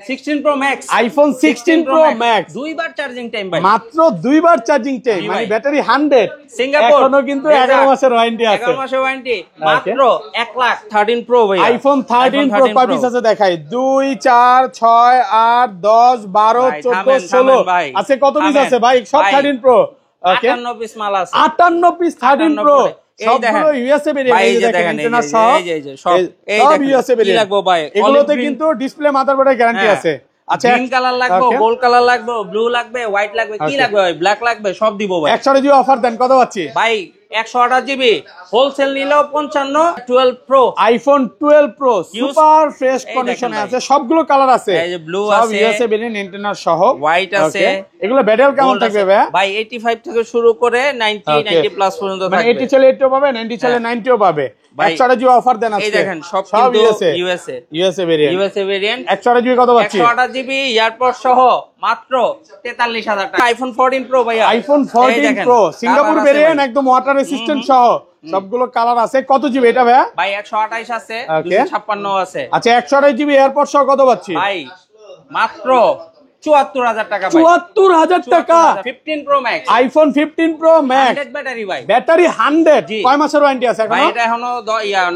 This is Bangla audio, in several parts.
16 Pro Max, iPhone 16 Pro Max দুইবার চার্জিং টাইম ভাই, মাত্র দুইবার চার্জিং টাইম, মানে ব্যাটারি 100, সিঙ্গাপুর এখনো কিন্তু 11 মাসের ওয়ারেন্টি আছে, 11 মাসের ওয়ারেন্টি, মাত্র 1,13 Pro ভাই। iPhone 13 Pro কয় পিস আছে দেখাই, 2 4 6 8 10 12 14 16 আছে, কত পিস আছে ভাই সব 13 Pro? ওকে 58 পিস মাল আছে, 58 পিস 13 Pro, সবগুলো ইউএসএ ভেরিয়েন্ট, এই যে দেখেন ইন্টারন্যাশনাল সব, সব ইউএসএ ভেরিয়েন্ট লাগবে ভাই, এগুলোতে কিন্তু ডিসপ্লে মাদারবোর্ডের গ্যারান্টি আছে। আচ্ছা গ্রিন কালার লাগবে, গোল্ড কালার লাগবে, ব্লু লাগবে, হোয়াইট লাগবে, কি লাগবে ভাই, ব্ল্যাক লাগবে, সব দিব ভাই। 100 জিবি অফার দেন, কত পাচ্ছি ভাই? 128 জিবি হোলসেল নিলেও 55, 12 Pro, iPhone 12 Pro super fresh কন্ডিশনে আছে, সবগুলো কালার আছে, এই যে ব্লু সব আছে, ইউএসএ ভেরিয়েন্ট ইন্টারনাল সহ, হোয়াইট আছে, এগুলো ব্যাটারি কেমন থাকবে ভাই? 85 থেকে শুরু করে 90 প্লাস পর্যন্ত থাকবে, মানে 80 চলে 80 পাবে, 90 চলে 90ও পাবে। 100 জিবি অফার দেন আজকে, এই দেখেন সব কিন্তু ইউএসএ ভেরিয়েন্ট। 100 জিবি কত পাচ্ছি? 128 জিবি এয়ারপড সহ মাত্র 43,000 টাকা। iPhone 14 Pro ভাইয়া, iPhone 14 Pro সিঙ্গাপুর ভেরিয়েন্ট, একদম ওয়াটার রেসিস্ট্যান্ট সহ, সবগুলো কালার আছে। কত জিবি এটা ভাইয়া? ভাই 128 আছে, 256 আছে। আচ্ছা 128 জিবি এয়ারপড সহ কত পাচ্ছি ভাই? মাত্র 74,000 টাকা ভাই, 74,000 টাকা। 15 Pro Max, iPhone 15 Pro Max 100 battery ভাই, ব্যাটারি 100, কয় মাসের ওয়ারেন্টি আছে এখন? ভাই এটা এখনো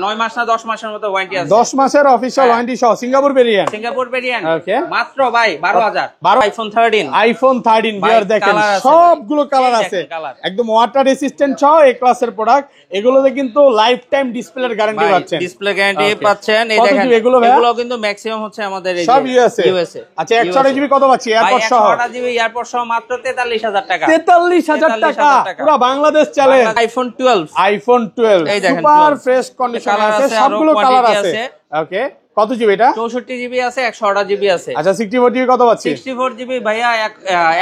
9 মাস না 10 মাসের মতো ওয়ারেন্টি আছে, 10 মাসের অফিশিয়াল ওয়ারেন্টি সহ, সিঙ্গাপুর ভেরিয়েন্ট, ওকে মাত্র ভাই 12,000। iPhone 13 ভিউয়ার দেখেন সবগুলো কালার আছে, একদম ওয়াটার রেসিস্ট্যান্ট সহ এ ক্লাসের প্রোডাক্ট, এগুলোতে কিন্তু লাইফ টাইম ডিসপ্লের গ্যারান্টি পাচ্ছেন, ডিসপ্লে গ্যারান্টি পাচ্ছেন। এই দেখেন এগুলো কিন্তু ম্যাক্সিমাম হচ্ছে আমাদের এই সব ইউএসএ। আচ্ছা 128 জিবি কত পাচ্ছি এয়ারপড সহ? 128 জিবি এয়ারপড সহ মাত্র 43,000 টাকা, 43,000 টাকা, পুরো বাংলাদেশ চলে। iPhone 12 এই দেখেন সুপার ফ্রেশ কন্ডিশনে আছে, সবগুলো কালার আছে। ওকে কত জিবি এটা? 64 জিবি আছে, 128 জিবি আছে। আচ্ছা 64 জিবি কত পাচ্ছি? 64 জিবি ভাইয়া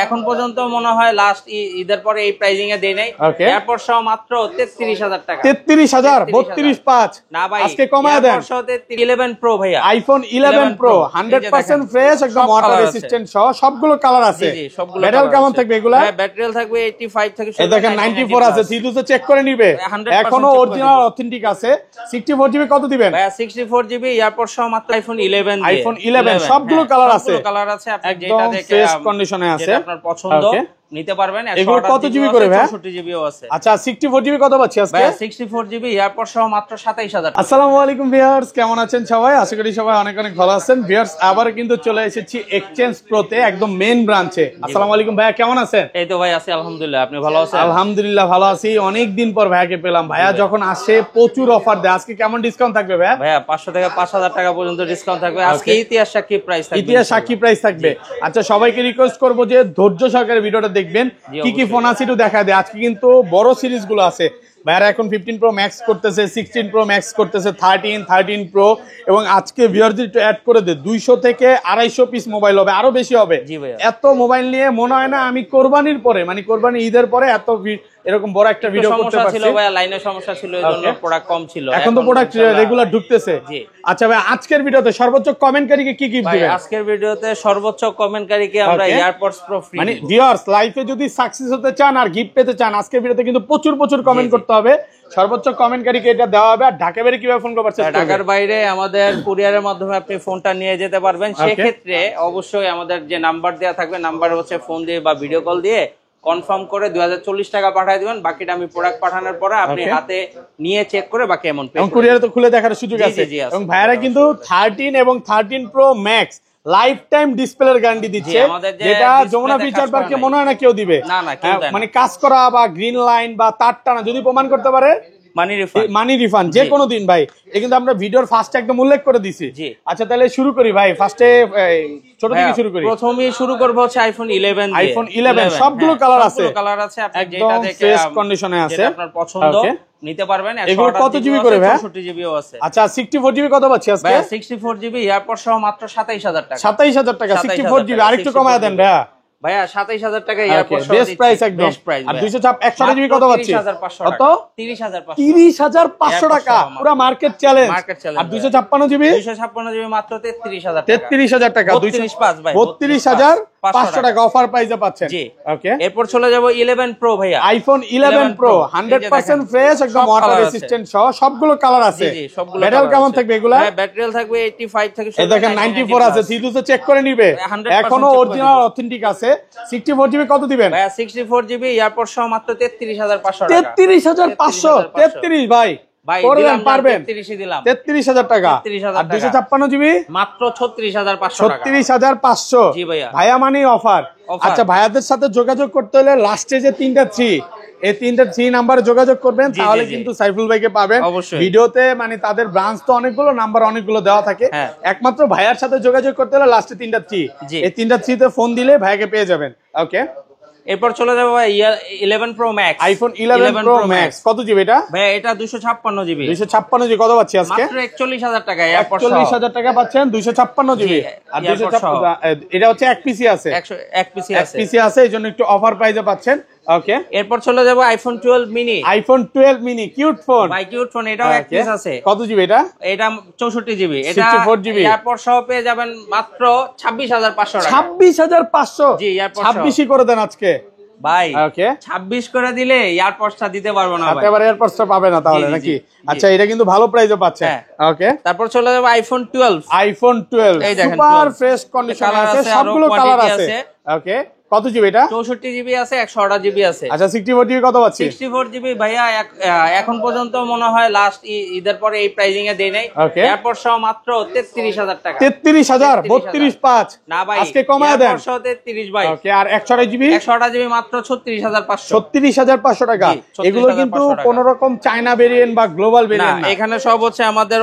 এখন পর্যন্ত মনে হয় লাস্ট ঈদের পরে এই প্রাইজিং এ দেই নাই, এরপর সহ মাত্র 33,000 টাকা। 33,000 32.5 না ভাই, আজকে কমায় দেন। 11 Pro ভাইয়া, iPhone 11 Pro 100% ফ্রেশ, একদম ওয়াটার রেসিস্ট্যান্ট সহ, সবগুলো কালার আছে। জি সবগুলো ব্যাটারি কেমন থাকবে এগুলা? ব্যাটারি থাকবে 85 থেকে শুরু, এই দেখেন 94 আছে, সিটুতে চেক করে নিবে, এখনো অরিজিনাল অথেন্টিক আছে। 64 জিবি কত দিবেন ভাইয়া? 64 জিবি এয়ারপড সহ মাত্র iPhone 11 সবগুলো কালার আছে, আপনি যেটা দেখে ফ্রেশ কন্ডিশনে আছে, আপনার পছন্দ নিতে পারবেন। এগুলো কত জিবি করে ভাই? 64 জিবিও আছে। আচ্ছা 64 জিবি কত পাচ্ছি আজকে? ভাই 64 জিবি এয়ারপড সহ মাত্র 27,000 টাকা। আসসালামু আলাইকুম ভিউয়ার্স, কেমন আছেন সবাই? আশা করি সবাই অনেক অনেক ভালো আছেন। ভিউয়ার্স আবার কিন্তু চলে এসেছি এক্সচেঞ্জ প্রোতে, একদম মেইন ব্রাঞ্চে। আসসালামু আলাইকুম ভাইয়া, কেমন আছেন? এই তো ভাই আছি আলহামদুলিল্লাহ, আপনি ভালো আছেন? আলহামদুলিল্লাহ ভালো আছি, অনেক দিন পর ভাইয়াকে পেলাম। ভাইয়া যখন আসে প্রচুর অফার দেয়, আজকে কেমন ডিসকাউন্ট থাকবে ভাইয়া? ভাইয়া 500 থেকে 5,000 টাকা পর্যন্ত ডিসকাউন্ট থাকবে আজকে, ইতিহাস সাক্ষী প্রাইস থাকবে, ইতিহাস সাক্ষী প্রাইস থাকবে। আচ্ছা সবাইকে রিকোয়েস্ট করবো যে ধৈর্য সহকারে ভিডিওটা দেখবেন, কি ফোন আছে একটু দেখা দেয়। আজকে কিন্তু বড় সিরিজ গুলো আছে ভাইয়ারা, এখন 15 Pro Max করতেছে, 16 Pro Max করতেছে, 13 Pro, এবং আজকে ভিউয়ারদের একটু অ্যাড করে দে 200 থেকে 250 পিস মোবাইল হবে, আরো বেশি হবে। এত মোবাইল নিয়ে মনে হয় না আমি কোরবানির পরে, মানে কোরবানি ঈদের পরে এত এরকম বড় একটা ভিডিও করতে পারছি। ছিল ভাই, লাইনের সমস্যা ছিল, এজন্য প্রোডাক্ট কম ছিল, এখন তো প্রোডাক্ট রেগুলার ঢুকতেছে। আচ্ছা ভাই আজকের ভিডিওতে সর্বোচ্চ কমেন্টকারীকে কি গিফট দিবেন? আজকের ভিডিওতে সর্বোচ্চ কমেন্টকারীকে আমরা এয়ারপডস প্রো ফ্রি, মানে ভিউয়ার্স লাইফে যদি সাকসেস হতে চান আর গিফট পেতে চান, আজকের ভিডিওতে কিন্তু প্রচুর কমেন্ট করতে হবে, সর্বোচ্চ কমেন্টকারীকে এটা দেওয়া হবে। আর ঢাকা বাইরে কিভাবে ফোন করতে পারছেন? ঢাকার বাইরে আমাদের কুরিয়ারের মাধ্যমে আপনি ফোনটা নিয়ে যেতে পারবেন। সেক্ষেত্রে অবশ্যই আমাদের যে নাম্বার দেওয়া থাকবে, নাম্বার হচ্ছে ফোন দিয়ে বা ভিডিও কল দিয়ে কনফার্ম করে 2040 টাকা পাঠিয়ে দিবেন। বাকিটা আমি প্রোডাক্ট পাঠানোর পরে আপনি হাতে নিয়ে চেক করে বাকি অ্যামাউন্ট পে করবেন। কুরিয়ারে তো খুলে দেখার সুযোগ আছে। এবং ভাইয়ারা কিন্তু 13 এবং 13 Pro Max লাইফ টাইম ডিসপ্লের গ্যারান্টি দিচ্ছে, যেটা যমুনা ফিচার পার্কে মনে হয় না কেউ দিবে। মানে কাজ করা বা গ্রিন লাইন বা তার টানা যদি প্রমাণ করতে পারে মানি রিফান্ড যে কোনো দিন ভাই। এটা কিন্তু আমরা ভিডিওর ফার্স্টে একদম উল্লেখ করে দিছি। আচ্ছা তাহলে শুরু করি ভাই, ফার্স্টে ছোট থেকে শুরু করি। প্রথমেই শুরু করব হচ্ছে iPhone 11 দিয়ে। iPhone 11 সবগুলো কালার আছে, আপনি যেটা দেখে ফ্রেশ কন্ডিশনে আছে, আপনার পছন্দ নিতে পারবেন। এগুলো কত জিবি করে ভাই? 64 জিবিও আছে। আচ্ছা 64 জিবি কত পাচ্ছি আজকে? ভাই 64 জিবি এয়ারপড সহ মাত্র 27,000 টাকা। 27,000 টাকা 64 জিবি, আরেকটু কমায় দেন ভাইয়া। ভাইয়া 27,000 টাকা এয়ারপড সহ বেস্ট প্রাইস একদম। আর 100 জিবি কত পাচ্ছি? কত? 30,500 টাকা, পুরো মার্কেট চ্যালেঞ্জ। আর 256 জিবি? 256 জিবি মাত্র 33,000 টাকা। 33,000 টাকা, 32.5 ভাই, 32,500 500 টাকা অফার প্রাইসে পাচ্ছেন। জি ওকে, এরপর চলে যাব 11 প্রো ভাইয়া, আইফোন 11 প্রো 100% ফ্রেশ, একদম ওয়াটার রেজিস্ট্যান্ট সহ সবগুলো কালার আছে। জি সবগুলো ব্যাটারি কেমন থাকবে এগুলা? হ্যাঁ ব্যাটারি থাকবে 85 থেকে এই দেখেন 94 আছে, সিডুসে চেক করে নিবে, এখনো অরিজিনাল অথেন্টিক আছে। 64 জিবি কত দিবেন ভাইয়া? 64 জিবি এয়ারপড সহ মাত্র 33500 টাকা। 33500, 33 ভাই ভাই করবেন পারবেন? 33 দিলাম, 33000 টাকা। 33,000 আর 256 জিবি মাত্র 36500 টাকা। 36500। জি ভাইয়া, ভাইয়া মানে অফার। আচ্ছা, ভাইয়াদের সাথে যোগাযোগ করতে হলে লাস্টে যে 3টা 3, এই 3টা 3 নাম্বারে যোগাযোগ করবেন, তাহলে কিন্তু সাইফুল ভাইকে পাবেন। ভিডিওতে মানে তাদের ব্রাঞ্চ তো অনেকগুলো, নাম্বার অনেকগুলো দেওয়া থাকে, একমাত্র ভাইয়ার সাথে যোগাযোগ করতে হলে লাস্টে 3টা 3, এই 3টা 3 তে ফোন দিলে ভাইয়াকে পেয়ে যাবেন। ওকে, এরপর চলে যাবো 11 pro max, iPhone 11 pro max. কত জিবি এটা ভাই? এটা 256 জিবি। 256 জিবি কত পাচ্ছি আজকে? মাত্র 41000 টাকা এয়ারপড সহ। 41000 টাকা পাচ্ছেন 256 জিবি। আর 256 এটা হচ্ছে এক পিসি আছে, এক পিসি আছে, এইজন্য একটু অফার প্রাইসে পাচ্ছেন। ওকে, এরপর চলে যাব iPhone 12 mini. IPhone 12 mini cute phone, ভাই কিউট ফোন, এটাও এক পিস আছে। কত জিবি এটা? এটা 64 জিবি। এটা 64 জিবি এয়ারপড সহ পেয়ে যাবেন মাত্র 26500 টাকা। 26500? জি এয়ারপড 26ই করে দেন আজকে ভাই। ওকে, 26 করে দিলে এয়ারপডসটা দিতে পারবো না ভাই, একেবারে এয়ারপডসটা পাবে না তাহলে নাকি? আচ্ছা, এটা কিন্তু ভালো প্রাইসে পাচ্ছেন। ওকে, তারপর চলে যাবে iPhone 12। IPhone 12 super fresh condition আছে, সবগুলো কালার আছে। ওকে, কত জিবি এটা? 64 জিবি আছে, 128 জিবি আছে। আচ্ছা, 64 জিবি কত পাচ্ছি? 64 জিবি ভাইয়া এখন পর্যন্ত মনে হয় লাস্ট ঈদের পরে এই প্রাইজিং এ দেই নাই। এয়ারপড সহ মাত্র 33000 টাকা। 33000? 32.5 না ভাই, আজকে কমায় দেন। এয়ারপড সহ 33 ভাই। ওকে, আর 128 জিবি? 128 জিবি মাত্র 36500। 36500 টাকা। এগুলো কিন্তু কোন রকম চায়না ভেরিয়েন্ট বা গ্লোবাল ভেরিয়েন্ট না, এখানে সব হচ্ছে আমাদের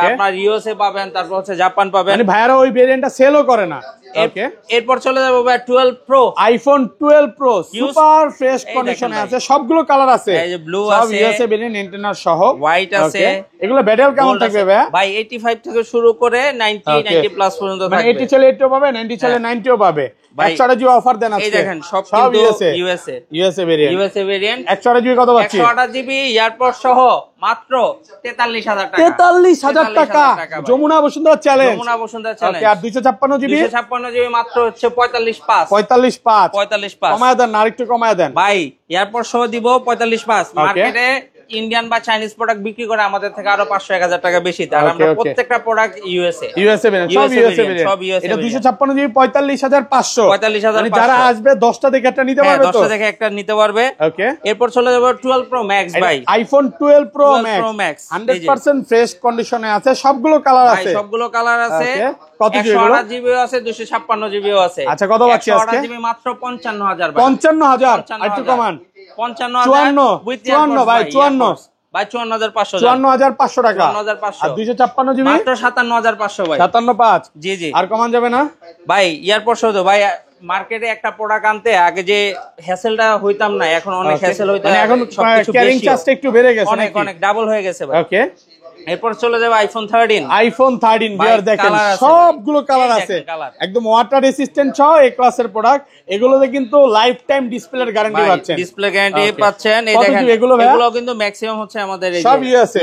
আপনার ইউএসএ পাবেন, তারপর হচ্ছে জাপান পাবেন। মানে ভাইয়ারা ওই ভেরিয়েন্টটা সেলও করে না। ওকে, এরপর চলে যাবো ভাই 12 pro. IPhone 12 pro super fresh কন্ডিশনে আছে, সবগুলো কালার আছে, এই যে ব্লু সব আছে, ইউএসএ ভেরিয়েন্ট এন্টেনার সহ, হোয়াইট আছে। এগুলো ব্যাটারি কেমন থাকবে ভাই? 85 থেকে শুরু করে 90 প্লাস পর্যন্ত থাকবে। মানে 80 চলে 80 পাবে, 90 চলে 90ও পাবে। 128 জিবি অফার দেন আজকে। এই দেখেন সব কিন্তু ইউএসএ ভেরিয়েন্ট। 128 জিবি কত পাচ্ছি? 128 জিবি এয়ারপড সহ মাত্র 43000 টাকা। 43000 টাকা যমুনা বসুন্ধরা চ্যালেঞ্জ। যমুনা বসুন্ধরা চ্যালেঞ্জ। ওকে, আর 256 জিবি? 256 জিবি মাত্র হচ্ছে 45.5। 45.5 কমায় দেন, আরেকটু কমায় দেন ভাই। এয়ারপড সহ দিব 45.5। মার্কেটে ইন্ডিয়ান বা চাইনিজ প্রোডাক্ট বিক্রি করে আমাদের থেকে আরো 500-1000 টাকা বেশি। আর আমরা প্রত্যেকটা প্রোডাক্ট ইউএসএ ভেরিয়েন্ট, সব ইউএসএ। এটা 256 জিবি 45500। মানে যারা আসবে 10টা দেখে একটা নিতে পারবে, 10টা দেখে একটা নিতে পারবে। ওকে, এরপর চলে যাব 12 প্রো ম্যাক্স ভাই। আইফোন 12 প্রো ম্যাক্স 100% ফ্রেশ কন্ডিশনে আছে, সবগুলো কালার আছে। সবগুলো কালার আছে। কত জিবি? 128 জিবিও আছে, 256 জিবিও আছে। আচ্ছা, কত পাচ্ছি আজকে? 128 জিবি মাত্র 55000 ভাই। 55000? একটু কমান। 54 ভাই, 54 ভাই 54500। 54500 টাকা। 54500। আর 256 জিবি মাত্র 57500 ভাই। 575? জি। আর কমান যাবে না ভাই? এয়ারপড সহ ভাই মার্কেটে একটা প্রোডাক্ট আনতে আগে যে হ্যাসেলটা হইতাম না, এখন অনেক হ্যাসেল হইতে, মানে এখন ক্যারিং চার্জটা একটু বেড়ে গেছে, অনেক ডাবল হয়ে গেছে ভাই। ওকে, এরপর চলে যাবে আইফোন 13। আইফোন 13 ভিউয়ার দেখেন সবগুলো কালার আছে, একদম ওয়াটার রেসিস্ট্যান্ট সহ এই ক্লাসের প্রোডাক্ট। এগুলোতে কিন্তু লাইফ টাইম ডিসপ্লের গ্যারান্টি পাচ্ছেন, ডিসপ্লে গ্যারান্টি পাচ্ছেন। এই দেখেন এগুলো কিন্তু ম্যাক্সিমাম হচ্ছে আমাদের এই সব ইউএসএ।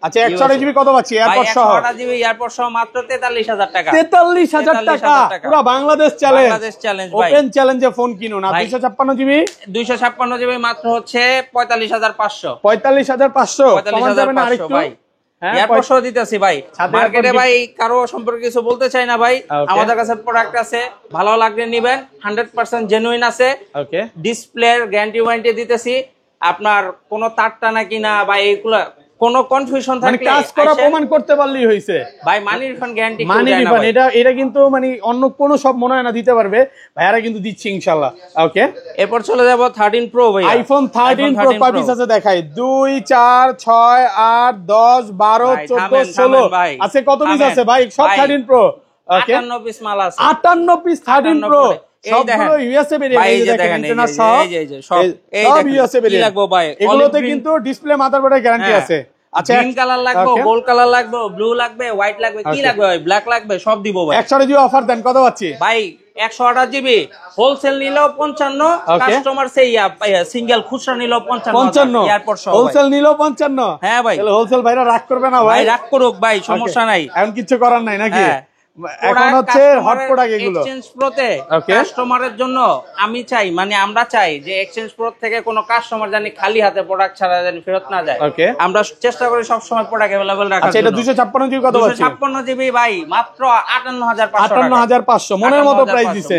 আচ্ছা, 128 জিবি কত পাচ্ছি এয়ারপড সহ? 128 জিবি এয়ারপড সহ মাত্র 43000 টাকা। 43000 টাকা পুরো বাংলাদেশ চ্যালেঞ্জ ভাই। ওপেন চ্যালেঞ্জে ফোন কিনুন। আর 256 জিবি? 256 জিবি মাত্র হচ্ছে 45500। 45500 কমান যাবে না আরেকটু ভাই? এয়ারপড সহ দিতেছি ভাই। মার্কেটে ভাই কারো সম্পর্কে কিছু বলতে চাই না ভাই, আমাদের কাছে প্রোডাক্ট আছে, ভালো লাগলে নিবেন, 100% জেনুইন আছে। ওকে, ডিসপ্লের গ্যারান্টি ওয়ারেন্টি দিতেছি। আপনার কোনো তার টানা কিনা বা এইগুলো কোনো কনফিউশন থাকলে কাজ করা প্রমাণ করতে পারলেই হইছে ভাই। মানি রিফান্ড গ্যারান্টি, মানি রিফান্ড এটা কিন্তু মানে অন্য কোনো সব মনে হয় না দিতে পারবে, ভাইয়ারা কিন্তু দিচ্ছে ইনশাআল্লাহ। ওকে, এরপর চলে যাব 13 প্রো ভাই। আইফোন 13 প্রো কয় পিস আছে দেখাই? 2 4 6 8 10 12 14 16 আছে। কত পিস আছে ভাই সব 13 প্রো? ওকে, 58 পিস মাল আছে। 58 পিস 13 প্রো সবগুলো ইউএসএ ভেরিয়েন্ট। এই দেখেন ইন্টারনেট সব, সব ইউএসএ ভেরিয়েন্ট। লাগবে ভাই, এগুলোতে কিন্তু ডিসপ্লে মাদারবোর্ডের গ্যারান্টি আছে। আচ্ছা, গ্রিন কালার লাগবে, গোল্ড কালার লাগবে, ব্লু লাগবে, হোয়াইট লাগবে, কি লাগবে ভাই? ব্ল্যাক লাগবে, সব দিব ভাই। 128 জিবি অফার দেন, কত পাচ্ছি ভাই? 128 জিবি হোলসেল নিলেও 55, কাস্টমার সেই সিঙ্গেল খুচরা নিলেও 55 এয়ারপড সহ। হোলসেল নিলেও 55? হ্যাঁ ভাই। তাহলে হোলসেল ভাইরা রাগ করবে না ভাই? রাগ করুক ভাই, সমস্যা নাই, এখন কিছু করার নাই নাকি? এখন হচ্ছে হট প্রোডাক্ট এগুলো। এক্সচেঞ্জ প্রোতে কাস্টমারের জন্য আমি চাই, মানে আমরা চাই যে এক্সচেঞ্জ প্রো থেকে কোনো কাস্টমার জানি খালি হাতে প্রোডাক্ট ছাড়া জানি ফেরত না যায়। আমরা চেষ্টা করি সব সময় প্রোডাক্ট अवेलेबल রাখার। আচ্ছা, এটা 256 জিবি কত পাচ্ছি? 256 জিবি ভাই মাত্র 58500 টাকা। 58500 মনের মতো প্রাইস দিছে,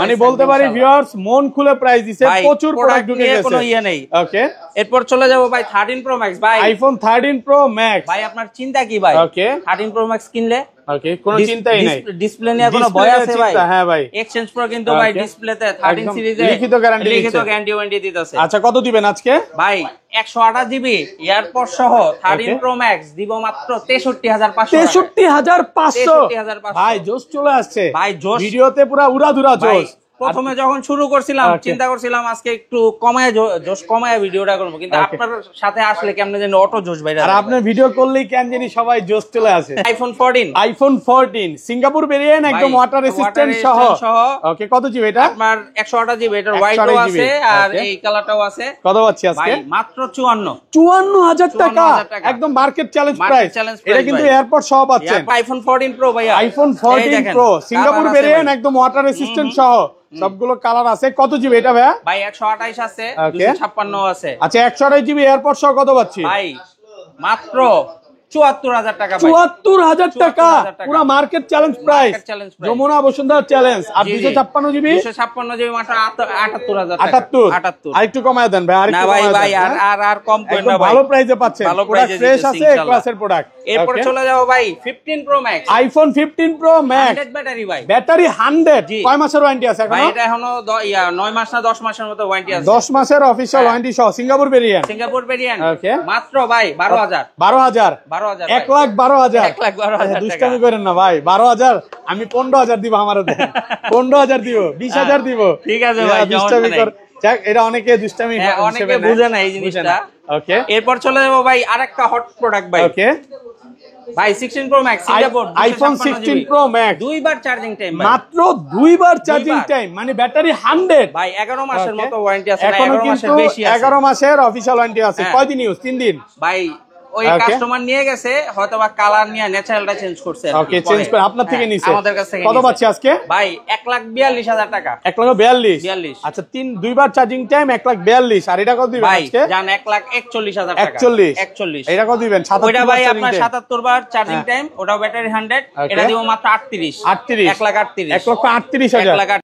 মানে বলতে পারি ভিউয়ার্স মন খুলে প্রাইস দিছে, প্রচুর প্রোডাক্ট ঢুকে গেছে, কোনো ইয়ে নেই। ওকে, এরপর চলে যাব ভাই 13 প্রো ম্যাক্স। ভাই আইফোন 13 প্রো ম্যাক্স ভাই আপনার চিন্তা কি ভাই? ওকে, 13 প্রো ম্যাক্স কিনলে ওকে কোনো চিন্তাই নাই, ডিসপ্লে নিয়ে কোনো ভয় আছে ভাই? হ্যাঁ ভাই, এক্সচেঞ্জ প্রো কিন্তু ভাই ডিসপ্লেতে 13 সিরিজে লিখিত গ্যারান্টি ওয়ারেন্টি দিতেছে। আচ্ছা, কত দিবেন আজকে ভাই? 128 জিবি এয়ারপড সহ 13 প্রো ম্যাক্স দিব মাত্র 63500। 63500 ভাই, জোশ চলে আসছে ভাই, জোশ ভিডিওতে পুরো উড়াধুরা জোশ। প্রথমে যখন শুরু করছিলাম চিন্তা করছিলাম আজকে একটু কমায় জোশ কমায় ভিডিওটা করব, কিন্তু আপনার সাথে আসলে কেমনে জানি অটো জোশ ভাই। আর আপনি ভিডিও করলেই কেন জানি সবাই জোশ চলে আসে। আইফোন 14 সিঙ্গাপুর ভেরিয়েন্ট, একদম ওয়াটার রেসিস্ট্যান্ট সহ। ওকে, কত জিবি এটা? আপনার 128 জিবি, এটার হোয়াইটও আছে আর এই কালারটাও আছে। কত পাচ্ছি আজকে? ভাই মাত্র 54000 টাকা, একদম মার্কেট চ্যালেঞ্জ প্রাইস। এটা কিন্তু এয়ারপড সহ পাচ্ছেন। আইফোন 14 প্রো ভাই, আইফোন 14 প্রো সিঙ্গাপুর ভেরিয়েন্ট, একদম ওয়াটার রেসিস্ট্যান্ট সহ, সবগুলো কালার আছে। কত জিবি এটা ভাই? ভাই 128 আছে, 256 আছে। আচ্ছা, 128 জিবি এয়ারপড সহ কত পাচ্ছি? ভাই মাত্র 74000 টাকা। 74000 টাকা, পুরো market challenge price, Jamuna Bashundhara challenge. আর 256 জিবি? 256 জিবি মাত্র 78000 টাকা। 78 আরেকটু কমায় দেন ভাই, না ভাই ভাই আর কম করেন না ভাই, ভালো প্রাইসে পাচ্ছেন, প্রোডাক্ট ফ্রেশ আছে, এ ক্লাসের প্রোডাক্ট। এরপর চলে যাও ভাই 15 pro max, iPhone 15 pro max, 100 battery ভাই, ব্যাটারি 100। কয় মাসের ওয়ারেন্টি আছে এখনো? ভাই এটা এখনো 9 মাস না 10 মাসের মতো ওয়ারেন্টি আছে। 10 মাসের অফিশিয়াল ওয়ারেন্টি সহ, সিঙ্গাপুর ভেরিয়েন্ট, ওকে, মাত্র ভাই 12000 1,12,000 1,12,000 দুষ্টামি করেন না ভাই। 12,000 আমি 15,000 দিব, আমার 15,000 দিব, 20,000 দিব, ঠিক আছে ভাই, দুষ্টামি কর। যাক, এটা অনেকে দুষ্টামি অনেকে বুঝে না এই জিনিসটা। ওকে, এরপর চলে যাব ভাই আরেকটা হট প্রোডাক্ট ভাই। ওকে ভাই 16 pro max, Singapore iPhone 16 pro max, দুইবার চার্জিং টাইম ভাই, মাত্র দুইবার চার্জিং টাইম, মানে ব্যাটারি 100। ভাই 11 মাসের মতো ওয়ারেন্টি আছে, এখনো 11 মাসের কিন্তু বেশি আছে। 11 মাসের অফিশিয়াল ওয়ারেন্টি আছে। কয়দিন ইউজ? 3 দিন ভাই। ওই কাস্টমার নিয়ে গেছে, হয়তোবা কালার নিয়ে ন্যাচারালটা চেঞ্জ করছে। ওকে, চেঞ্জ করে আপনার থেকে নিছে, আমাদের কাছ থেকে। কত পাচ্ছি আজকে? ভাই 1,42,000 টাকা। 1,42,000। আচ্ছা, দুইবার চার্জিং টাইম 1,42,000। আর এটা কত দিবেন আজকে? জান 1,41,000 টাকা। 41 এটা কত দিবেন? 77 ওইটা ভাই আপনার 77 বার চার্জিং টাইম, ওটাও ব্যাটারি 100, এটা দিব মাত্র 38 1,38,000। 1,38,000। 1,38,000।